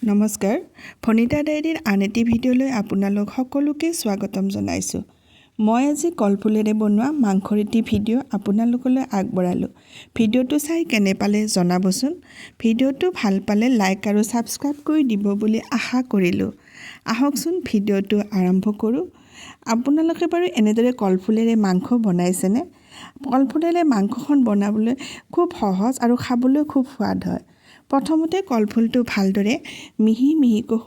নমস্কাৰ ফণিতা ডায়েৰীৰ আন এটি ভিডিঅ'লৈ আপোনালোক সকলোকে স্বাগতম জনাইছোঁ। মই আজি কলফুলেৰে বনোৱা মাংসৰ এটি ভিডিঅ' আপোনালোকলৈ আগবঢ়ালোঁ। ভিডিঅ'টো চাই কেনে পালে জনাবচোন। ভিডিঅ'টো ভাল পালে লাইক আৰু ছাবস্ক্ৰাইব কৰি দিব বুলি আশা কৰিলোঁ। আহকচোন ভিডিঅ'টো আৰম্ভ কৰোঁ। আপোনালোকে বাৰু এনেদৰে কলফুলেৰে মাংস বনাইছেনে? কলফুলেৰে মাংসখন বনাবলৈ খুব সহজ আৰু খাবলৈ খুব সোৱাদ হয়। প্ৰথমতে কলফুলটো ভালদৰে মিহি মিহিকৈ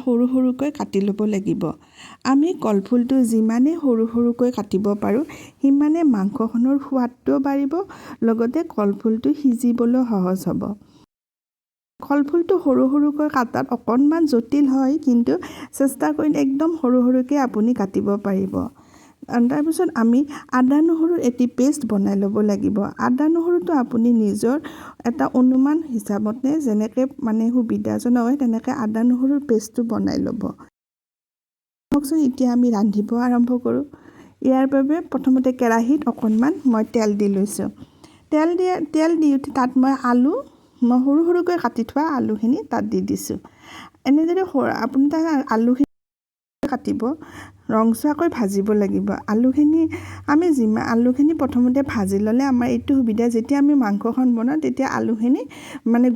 সৰু সৰুকৈ কাটি ল'ব লাগিব। আমি কলফুলটো যিমানে সৰু সৰুকৈ কাটিব পাৰোঁ সিমানে মাংসখনৰ সোৱাদটোও বাঢ়িব, লগতে কলফুলটো সিজিবলৈ সহজ হ'ব। কলফুলটো সৰু সৰুকৈ কাটাত অকণমান জটিল হয়, কিন্তু চেষ্টা কৰিলে একদম সৰু সৰুকৈ আপুনি কাটিব পাৰিব। তাৰপিছত আমি আদা নহৰুৰ এটি পেষ্ট বনাই ল'ব লাগিব। আদা নহৰুটো আপুনি নিজৰ এটা অনুমান হিচাপতে যেনেকৈ সুবিধাজনক হয় তেনেকৈ আদা নহৰুৰ পেষ্টটো বনাই ল'ব। আহকচোন এতিয়া আমি ৰান্ধিব আৰম্ভ কৰোঁ। ইয়াৰ বাবে প্ৰথমতে কেৰাহীত অকণমান মই তেল দি লৈছোঁ। তেল দি উঠি তাত মই সৰু সৰুকৈ কাটি থোৱা আলুখিনি তাত দি দিছোঁ। এনেদৰে আপুনি তাত আলুখিনি কাটিব, ৰংচোৱাকৈ ভাজিব লাগিব। আলুখিনি প্ৰথমতে ভাজি ল'লে আমাৰ এইটো সুবিধা, যেতিয়া আমি মাংসখন বনাওঁ তেতিয়া আলুখিনি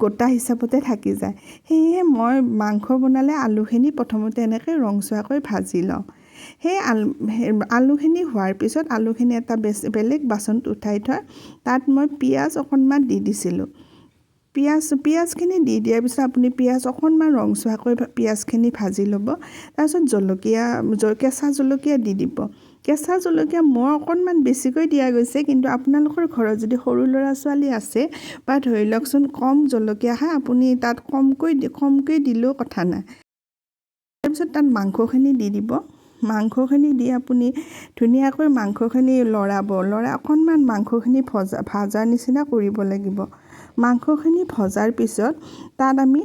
গোটা হিচাপতে থাকি যায়। সেয়েহে মই মাংস বনালে আলুখিনি প্ৰথমতে এনেকৈ ৰংচোৱাকৈ ভাজি লওঁ। সেই আলুখিনি হোৱাৰ পিছত আলুখিনি এটা বেলেগ বাচনত উঠাই থৈ তাত মই পিঁয়াজ অকণমান দি দিছিলোঁ। পিঁয়াজখিনি দি দিয়াৰ পিছত আপুনি পিঁয়াজ অকণমান ৰংচোৱাকৈ পিঁয়াজখিনি ভাজি ল'ব। তাৰপিছত কেঁচা জলকীয়া দি দিব। কেঁচা জলকীয়া মই অকণমান বেছিকৈ দিয়া গৈছে, কিন্তু আপোনালোকৰ ঘৰত যদি সৰু ল'ৰা ছোৱালী আছে বা ধৰি লওকচোন কম জলকীয়া খায়, আপুনি তাত কমকৈ দিলেও কথা নাই। তাৰপিছত তাত মাংসখিনি দি দিব। মাংসখিনি দি আপুনি ধুনীয়াকৈ মাংসখিনি লৰাই অকণমান মাংসখিনি ভাজাৰ নিচিনা কৰিব লাগিব। মাংসখিনি ভজাৰ পিছত তাত আমি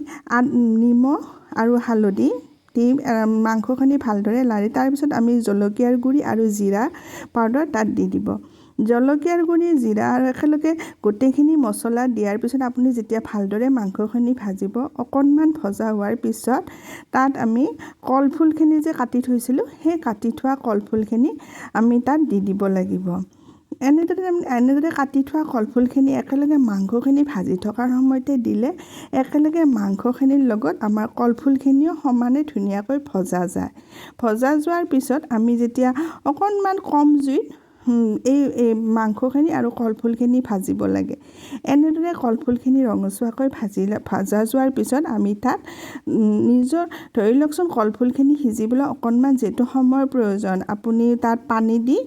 নিমখ আৰু হালধি দি মাংসখিনি ভালদৰে লাৰি তাৰপিছত আমি জলকীয়াৰ গুড়ি আৰু জিৰা পাউডাৰ তাত দি দিব। জলকীয়াৰ গুড়ি, জিৰা আৰু একেলগে গোটেইখিনি মছলা দিয়াৰ পিছত আপুনি যেতিয়া ভালদৰে মাংসখিনি ভাজিব, অকণমান ভজা হোৱাৰ পিছত তাত আমি কলফুলখিনি যে কাটি থৈছিলোঁ, সেই কাটি থোৱা কলফুলখিনি আমি তাত দি দিব লাগিব। এনেদৰে কাটি থোৱা কলফুলখিনি একেলগে মাংসখিনি ভাজি থকাৰ সময়তে দিলে একেলগে মাংসখিনিৰ লগত আমাৰ কলফুলখিনিও সমানে ধুনীয়াকৈ ভজা যায়। ভজা যোৱাৰ পিছত আমি যেতিয়া অকণমান কম জুইত এই মাংসখিনি আৰু কলফুলখিনি ভাজিব লাগে। এনেদৰে কলফুলখিনি ৰঙচুৱাকৈ ভাজা যোৱাৰ পিছত আমি তাত নিজৰ ধৰি লওকচোন কলফুলখিনি সিজিবলৈ অকণমান যিহেতু সময়ৰ প্ৰয়োজন, আপুনি তাত পানী দি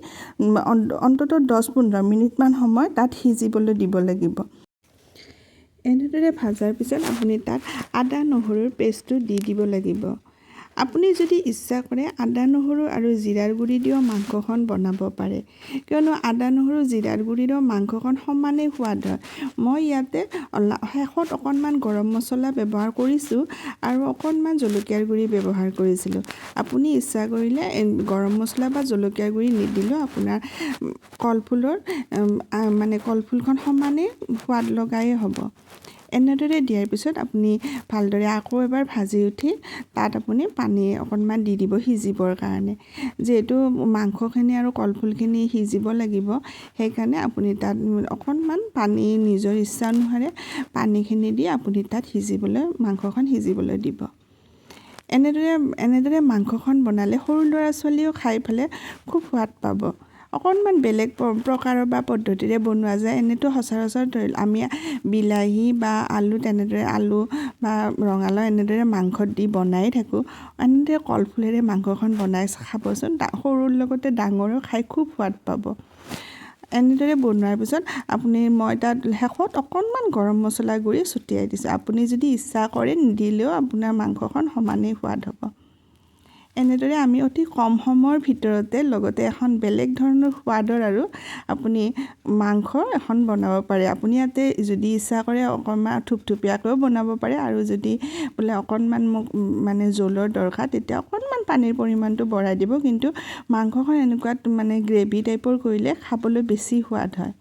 অন্ততঃ 10-15 মিনিটমান সময় তাত সিজিবলৈ দিব লাগিব। এনেদৰে ভাজাৰ পিছত আপুনি তাত আদা নহৰুৰ পেষ্টটো দি দিব লাগিব। আপুনি যদি ইচ্ছা কৰে আদা নহৰু আৰু জিৰাৰ গুড়ি দিও মাংসখন বনাব পাৰে, কিয়নো আদা নহৰু জিৰাৰ গুড়িৰো মাংসখন সমানেই সোৱাদ হয়। মই ইয়াতে শেষত অকণমান গৰম মছলা ব্যৱহাৰ কৰিছোঁ আৰু অকণমান জলকীয়াৰ গুড়ি ব্যৱহাৰ কৰিছিলোঁ। আপুনি ইচ্ছা কৰিলে গৰম মছলা বা জলকীয়াৰ গুড়ি নিদিলেও আপোনাৰ কলফুলখন সমানেই সোৱাদ লগাই হ'ব। এনেদৰে দিয়াৰ পিছত আপুনি ভালদৰে আকৌ এবাৰ ভাজি উঠি তাত আপুনি পানী অকণমান দি দিব সিজিবৰ কাৰণে। যিহেতু মাংসখিনি আৰু কলফুলখিনি সিজিব লাগিব, সেইকাৰণে আপুনি তাত অকণমান পানী নিজৰ ইচ্ছা অনুসাৰে পানীখিনি দি আপুনি তাত মাংসখন সিজিবলৈ দিব। এনেদৰে মাংসখন বনালে সৰু ল'ৰা ছোৱালীয়েও খাই পেলাই খুব সোৱাদ পাব। অকণমান বেলেগ প্ৰকাৰৰ বা পদ্ধতিৰে বনোৱা যায়। এনেতো সচৰাচৰ আমি বিলাহী বা আলু বা ৰঙালাও এনেদৰে মাংসত দি বনাই থাকোঁ। এনেদৰে কলফুলেৰে মাংসখন বনাই খাবচোন, সৰুৰ লগতে ডাঙৰেও খাই খুব সোৱাদ পাব। এনেদৰে বনোৱাৰ পিছত মই তাত শেষত অকণমান গৰম মছলা গুড়ি ছটিয়াই দিছোঁ। আপুনি যদি ইচ্ছা কৰে নিদিলেও আপোনাৰ মাংসখন সমানেই সোৱাদ হ'ব। এনেদৰে আমি অতি কম সময়ৰ ভিতৰতে লগতে এখন বেলেগ ধৰণৰ সোৱাদৰ আৰু আপুনি মাংস এখন বনাব পাৰে। আপুনি ইয়াতে যদি ইচ্ছা কৰে অকণমান থুপথুপীয়াকৈও বনাব পাৰে, আৰু যদি বোলে অকণমান মোক জোলৰ দৰকাৰ তেতিয়া অকণমান পানীৰ পৰিমাণটো বঢ়াই দিব। কিন্তু মাংসখন এনেকুৱা গ্ৰেভি টাইপৰ কৰিলে খাবলৈ বেছি সোৱাদ হয়।